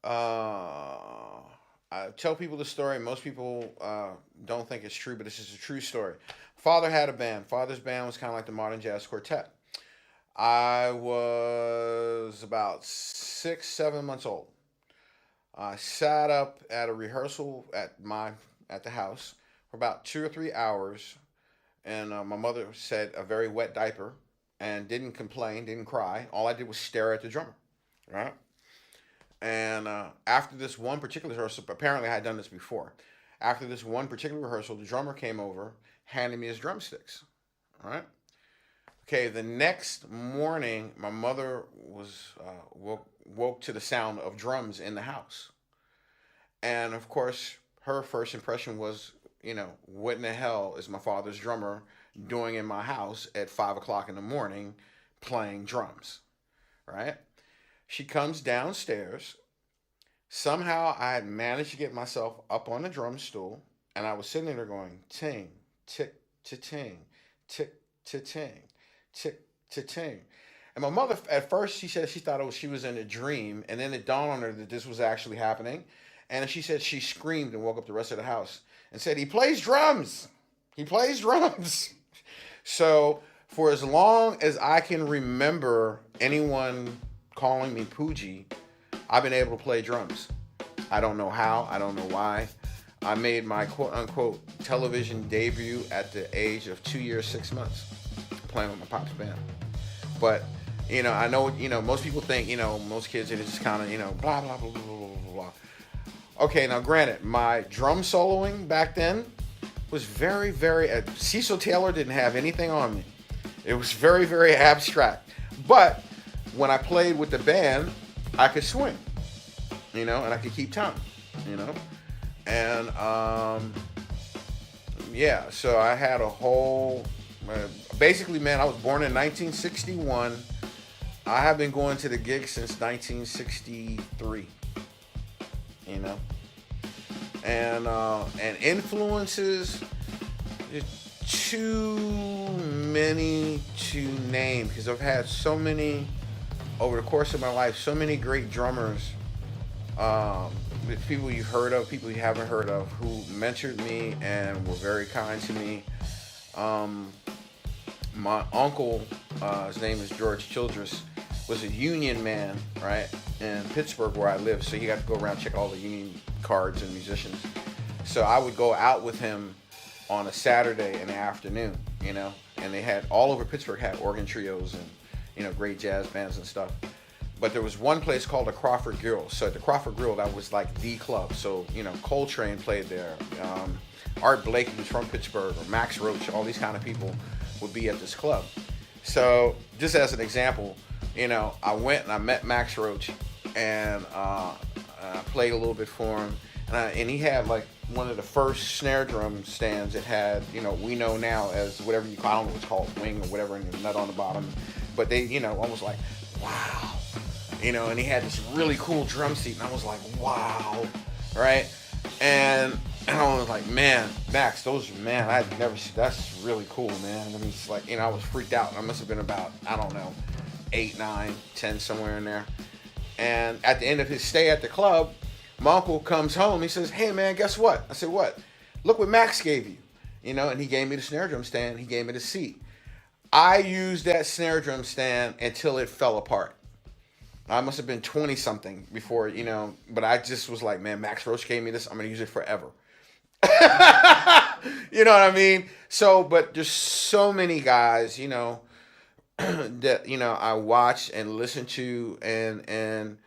Uh, I tell people the story. Most people don't think it's true, but this is a true story. Father had a band. Father's band was kind of like the modern jazz quartet. I was about 6, 7 months old. I sat up at a rehearsal at the house for about 2 or 3 hours, and my mother said a very wet diaper, and didn't complain, didn't cry. All I did was stare at the drummer, right? And after this one particular rehearsal, apparently I had done this before. After this one particular rehearsal, the drummer came over, handed me his drumsticks. All right. Okay. The next morning, my mother was woke to the sound of drums in the house, and of course, her first impression was, what in the hell is my father's drummer doing in my house at 5 o'clock in the morning, playing drums, right? She comes downstairs. Somehow I had managed to get myself up on the drum stool, and I was sitting there going ting, tick, to ting, tick, to ting, tick, to ting. And my mother, at first, she said she thought she was in a dream, and then it dawned on her that this was actually happening. And she said she screamed and woke up the rest of the house and said, "He plays drums! He plays drums!" So, for as long as I can remember anyone calling me Poogie, I've been able to play drums. I don't know how, I don't know why. I made my quote unquote television debut at the age of 2 years, 6 months, playing with my pop's band. But, I know, most people think, most kids, it is just kind of, blah, blah, blah, blah, blah, blah, blah. Okay, now granted, my drum soloing back then was very, very, Cecil Taylor didn't have anything on me. It was very, very abstract. But when I played with the band, I could swing, and I could keep time, you know, and yeah. So I had a whole, basically, man. I was born in 1961. I have been going to the gig since 1963, you know, and influences. Too many to name because I've had so many over the course of my life, so many great drummers, people you've heard of, people you haven't heard of, who mentored me and were very kind to me. My uncle, his name is George Childress, was a union man, right, in Pittsburgh where I live. So you got to go around and check all the union cards and musicians. So I would go out with him on a Saturday in the afternoon, and they had all over Pittsburgh had organ trios and great jazz bands and stuff. But there was one place called the Crawford Grill. So at the Crawford Grill, that was like the club. So Coltrane played there, Art Blakey was from Pittsburgh, or Max Roach, all these kind of people would be at this club. So just as an example, I went and I met Max Roach, and I played a little bit for him, and he had like one of the first snare drum stands. It had, we know now as whatever you call, I don't know what it's called, wing or whatever, and the nut on the bottom. But they, almost like, wow, and he had this really cool drum seat, and I was like, wow, right? And I was like, man, Max, I'd never seen, that's really cool, man. I mean, it's like, I was freaked out. I must have been about, I don't know, 8, 9, 10, somewhere in there. And at the end of his stay at the club, my uncle comes home. He says, "Hey, man, guess what?" I said, "What?" "Look what Max gave you." And he gave me the snare drum stand. He gave me the seat. I used that snare drum stand until it fell apart. I must have been 20 something before, but I just was like, man, Max Roach gave me this. I'm going to use it forever. You know what I mean? So, but there's so many guys, that, I watched and listened to, and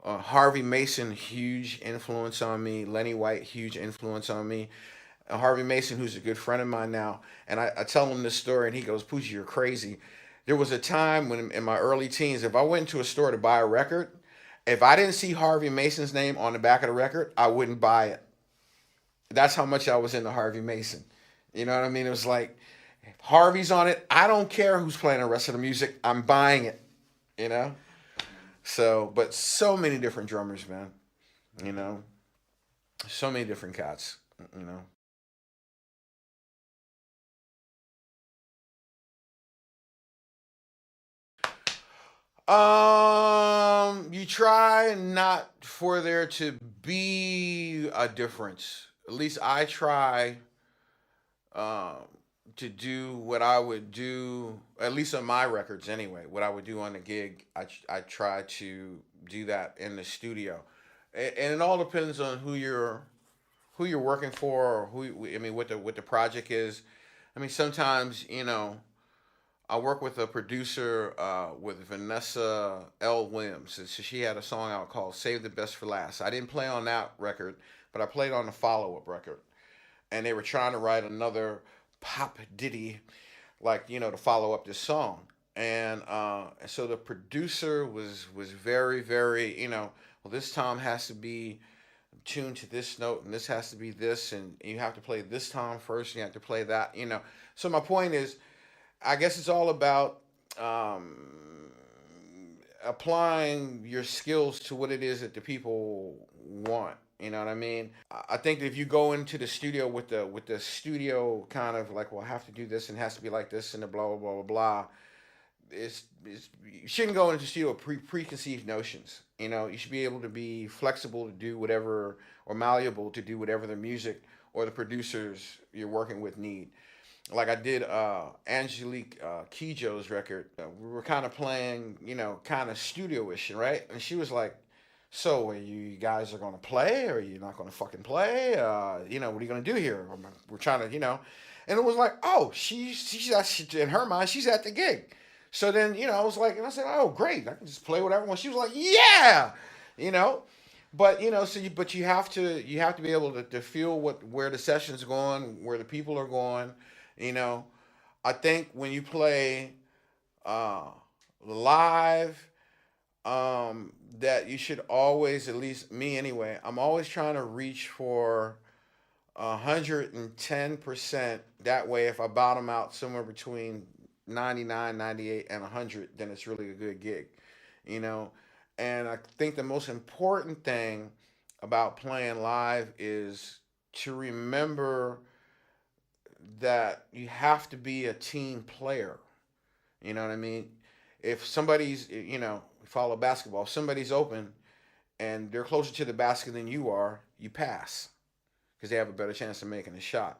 Harvey Mason, huge influence on me. Lenny White, huge influence on me. Harvey Mason, who's a good friend of mine now, and I tell him this story, and he goes, "Poochie, you're crazy." There was a time when, in my early teens, if I went into a store to buy a record, if I didn't see Harvey Mason's name on the back of the record, I wouldn't buy it. That's how much I was into Harvey Mason. You know what I mean? It was like, if Harvey's on it, I don't care who's playing the rest of the music. I'm buying it, you know? So, but so many different drummers, man. You know, so many different cats. You know. You try not for there to be a difference. At least I try um, to do what I would do, at least on my records anyway. What I would do on the gig, I try to do that in the studio, and it all depends on who you're working for, or who I mean, what the project is. I mean, sometimes I work with a producer with Vanessa L. Williams. So she had a song out called "Save the Best for Last." I didn't play on that record, but I played on the follow-up record, and they were trying to write another pop ditty, like to follow up this song. And so the producer was very very well, this tom has to be tuned to this note, and this has to be this, and you have to play this tom first, and you have to play that. So my point is, I guess it's all about um, applying your skills to what it is that the people want. You know what I mean? I think that if you go into the studio with the studio kind of like, well, I have to do this and it has to be like this and the blah blah blah blah blah. It's you shouldn't go into the studio with preconceived notions. You should be able to be flexible to do whatever, or malleable to do whatever the music or the producers you're working with need. Like I did Angelique Kidjo's record. We were kind of playing, kind of studio-ish, right? And she was like, "So, are you guys are gonna play, or are you not gonna fucking play? What are you gonna do here? We're trying to, And it was like, oh, in her mind, she's at the gig. So then, I was like, and I said, oh, great, I can just play whatever. When she was like, yeah, you know. But you have to be able to feel where the session's going, where the people are going. You know, I think when you play uh, live, that you should always, at least me anyway, I'm always trying to reach for 110%. That way, if I bottom out somewhere between 99, 98, and 100, then it's really a good gig. You know, and I think the most important thing about playing live is to remember that you have to be a team player. You know what I mean? If somebody's, follow basketball, if somebody's open and they're closer to the basket than you are, you pass because they have a better chance of making a shot.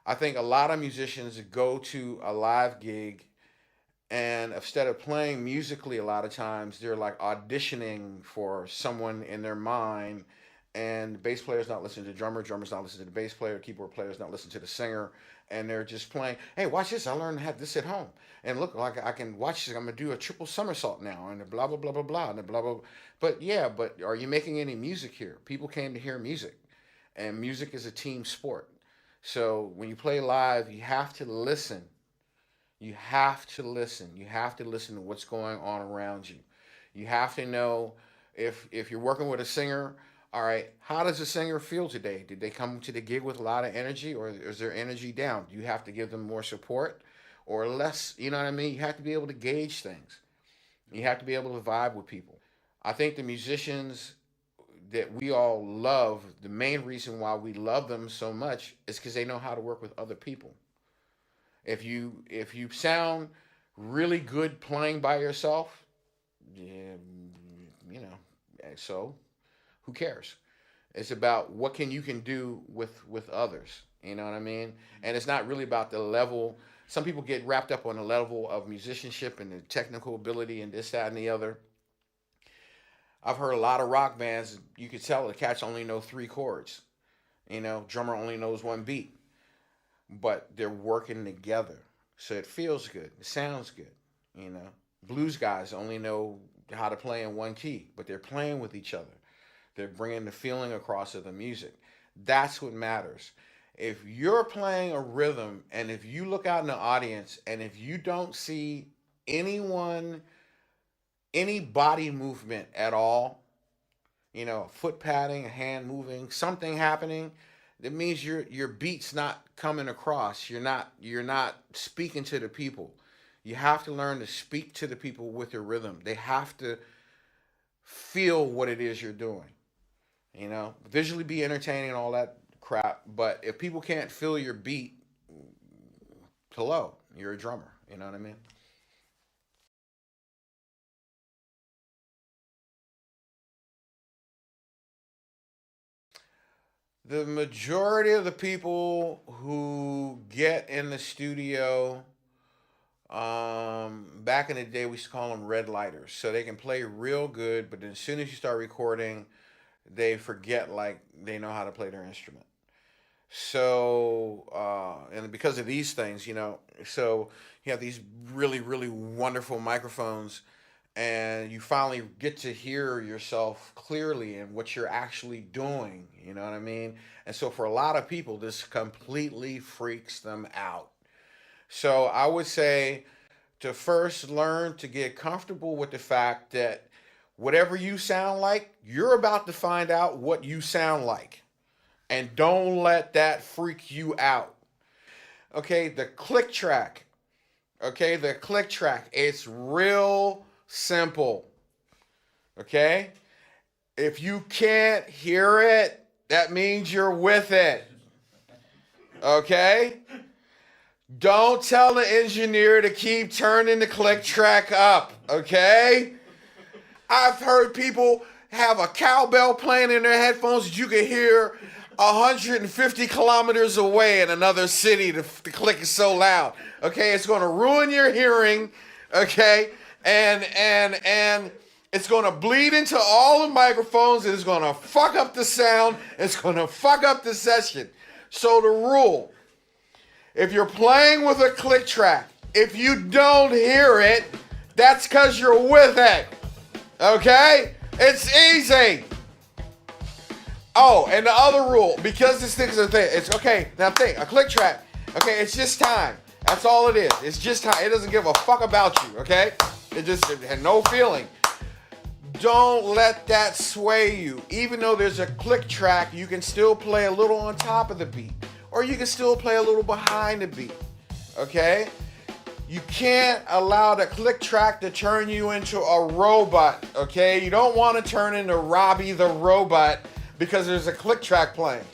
I think a lot of musicians go to a live gig, and instead of playing musically, a lot of times they're like auditioning for someone in their mind, and the bass player's not listening to the drummer's not listening to the bass player, keyboard player's not listening to the singer, and they're just playing. Hey, watch this! I learned to have this at home, and look, like I can watch this. I'm gonna do a triple somersault now, and blah blah blah blah blah, and blah blah. But yeah, but are you making any music here? People came to hear music, and music is a team sport. So when you play live, you have to listen. You have to listen. You have to listen to what's going on around you. You have to know if you're working with a singer, all right, how does the singer feel today? Did they come to the gig with a lot of energy, or is their energy down? Do you have to give them more support or less? You know what I mean? You have to be able to gauge things. You have to be able to vibe with people. I think the musicians that we all love, the main reason why we love them so much is because they know how to work with other people. If you sound really good playing by yourself, yeah, so who cares? It's about what can you can do with others. You know what I mean? And it's not really about the level. Some people get wrapped up on the level of musicianship and the technical ability and this, that, and the other. I've heard a lot of rock bands. You could tell the cats only know three chords. Drummer only knows one beat, but they're working together, so it feels good. It sounds good. You know, Blues guys only know how to play in one key, but they're playing with each other. They're bringing the feeling across of the music. That's what matters. If you're playing a rhythm, and if you look out in the audience, and if you don't see anyone, any body movement at all, a foot patting, a hand moving, something happening, that means your beat's not coming across. You're not speaking to the people. You have to learn to speak to the people with your rhythm. They have to feel what it is you're doing. Visually be entertaining and all that crap. But if people can't feel your beat, hello, you're a drummer. You know what I mean? The majority of the people who get in the studio, back in the day, we used to call them red lighters. So they can play real good, but then as soon as you start recording, they forget like they know how to play their instrument. So, and because of these things, so you have these really, really wonderful microphones, and you finally get to hear yourself clearly and what you're actually doing. You know what I mean? And so, for a lot of people, this completely freaks them out. So, I would say to first learn to get comfortable with the fact that whatever you sound like, you're about to find out what you sound like. And don't let that freak you out. Okay, the click track. Okay, the click track. It's real simple. Okay? If you can't hear it, that means you're with it. Okay? Don't tell the engineer to keep turning the click track up. Okay? I've heard people have a cowbell playing in their headphones that you can hear 150 kilometers away in another city. The click is so loud. Okay, it's going to ruin your hearing. Okay, and it's going to bleed into all the microphones. It's going to fuck up the sound. It's going to fuck up the session. So the rule: if you're playing with a click track, if you don't hear it, that's because you're with it. Okay, it's easy. Oh, and the other rule, because this thing's a thing, it's okay. Now think, a click track, okay, it's just time. That's all it is. It's just time. It doesn't give a fuck about you, okay? It had no feeling. Don't let that sway you. Even though there's a click track, you can still play a little on top of the beat. Or you can still play a little behind the beat, okay? You can't allow the click track to turn you into a robot, okay? You don't want to turn into Robbie the robot because there's a click track playing.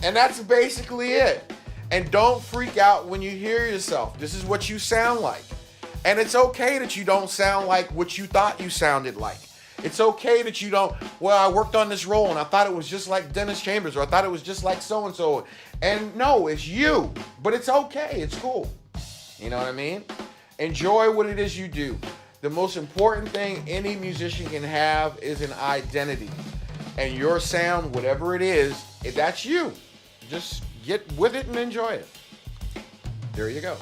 And that's basically it. And don't freak out when you hear yourself. This is what you sound like. And it's okay that you don't sound like what you thought you sounded like. It's okay that you don't, well, I worked on this role and I thought it was just like Dennis Chambers, or I thought it was just like so-and-so. And no, it's you. But it's okay. It's cool. You know what I mean? Enjoy what it is you do. The most important thing any musician can have is an identity. And your sound, whatever it is, that's you. Just get with it and enjoy it. There you go.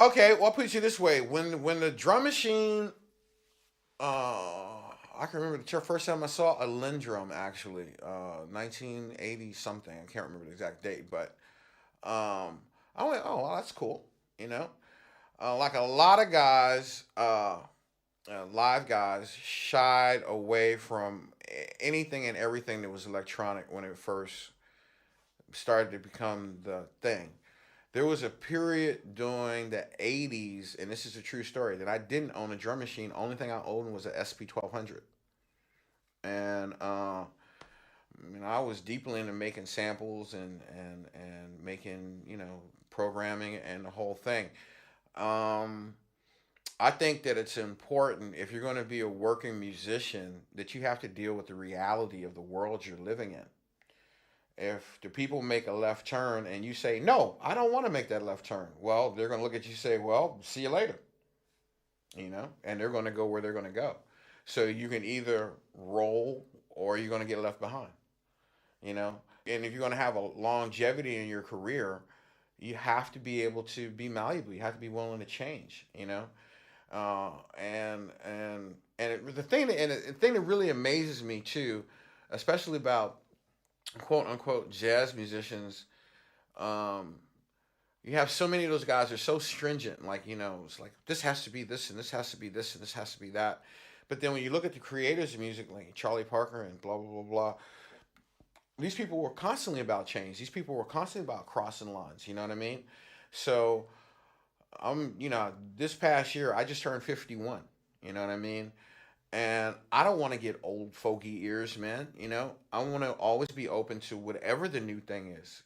Okay, well, I'll put it to you this way. When the drum machine, I can remember the first time I saw a Lindrum, actually, 1980 something. I can't remember the exact date, but I went, oh, well, that's cool. You know, like a lot of guys, live guys, shied away from anything and everything that was electronic when it first started to become the thing. There was a period during the 80s, and this is a true story, that I didn't own a drum machine. Only thing I owned was a SP 1200. And I was deeply into making samples and making programming and the whole thing. Um, I think that it's important if you're going to be a working musician that you have to deal with the reality of the world you're living in. If the people make a left turn and you say, no, I don't want to make that left turn, well, they're going to look at you and say, well, see you later, and they're going to go where they're going to go. So you can either roll or you're going to get left behind, you know? And if you're going to have a longevity in your career, you have to be able to be malleable. You have to be willing to change, the thing the thing that really amazes me too, especially about quote unquote jazz musicians, um, you have so many of those guys are so stringent, like it's like this has to be this and this has to be this and this has to be that. But then when you look at the creators of music, like Charlie Parker and blah blah blah blah, these people were constantly about change. These people were constantly about crossing lines. You know what I mean? So this past year I just turned 51. You know what I mean? And I don't want to get old fogey ears, man. I want to always be open to whatever the new thing is,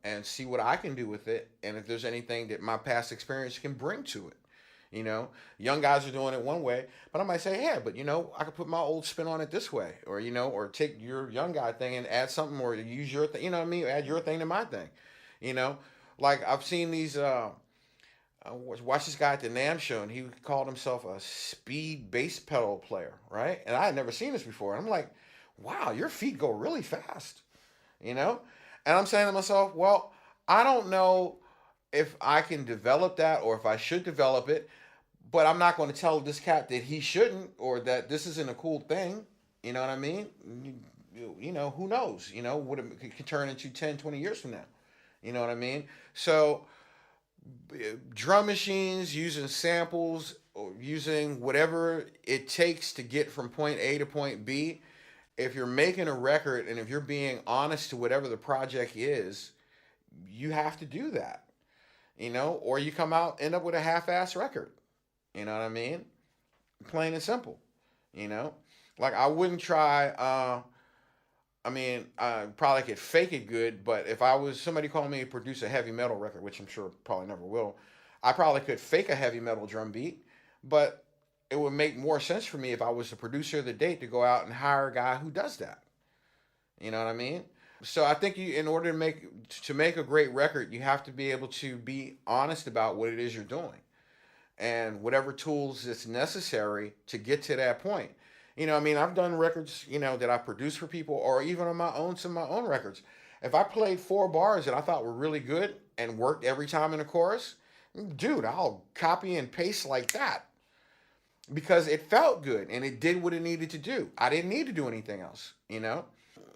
and see what I can do with it. And if there's anything that my past experience can bring to it, young guys are doing it one way, but I might say, yeah, but I could put my old spin on it this way, or or take your young guy thing and add something, or use your thing, you know what I mean? Add your thing to my thing, you know. Like I've seen these. I watched this guy at the NAMM show, and he called himself a speed bass pedal player, right? And I had never seen this before. And I'm like, wow, your feet go really fast, you know? And I'm saying to myself, well, I don't know if I can develop that or if I should develop it, but I'm not going to tell this cat that he shouldn't or that this isn't a cool thing. You know what I mean? Who knows? What it could turn into 10, 20 years from now. You know what I mean? So drum machines, using samples, or using whatever it takes to get from point A to point B. If you're making a record and if you're being honest to whatever the project is, you have to do that, or you end up with a half-ass record. You know what I mean? Plain and simple. Like I wouldn't try. I probably could fake it good, but if I was somebody calling me to produce a heavy metal record, which I'm sure probably never will, I probably could fake a heavy metal drum beat, but it would make more sense for me if I was the producer of the date to go out and hire a guy who does that. You know what I mean? So I think in order to make a great record, you have to be able to be honest about what it is you're doing and whatever tools it's necessary to get to that point. I've done records, that I produced for people or even on some of my own records. If I played 4 bars that I thought were really good and worked every time in a chorus, dude, I'll copy and paste like that because it felt good and it did what it needed to do. I didn't need to do anything else,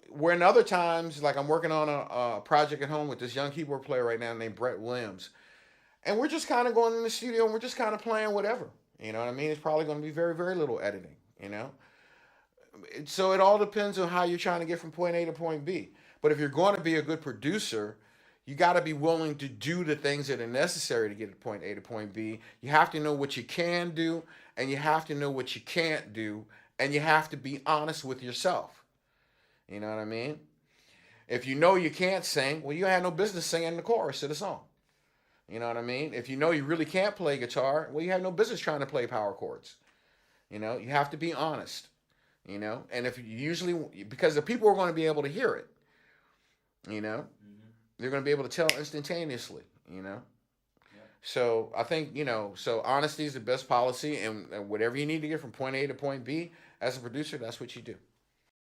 Where in other times, like I'm working on a project at home with this young keyboard player right now named Brett Williams. And we're just kind of going in the studio and we're just kind of playing whatever. You know what I mean? It's probably going to be very, very little editing, So it all depends on how you're trying to get from point A to point B. But if you're going to be a good producer, you got to be willing to do the things that are necessary to get to point A to point B. You have to know what you can do, and you have to know what you can't do, and you have to be honest with yourself. You know what I mean? If you know you can't sing, well, you had no business singing the chorus of the song. You know what I mean? If you know you really can't play guitar, well, you have no business trying to play power chords. You have to be honest. And if you usually, because the people are going to be able to hear it, they're going to be able to tell instantaneously, Yeah. So I think, so honesty is the best policy, and whatever you need to get from point A to point B, as a producer, that's what you do.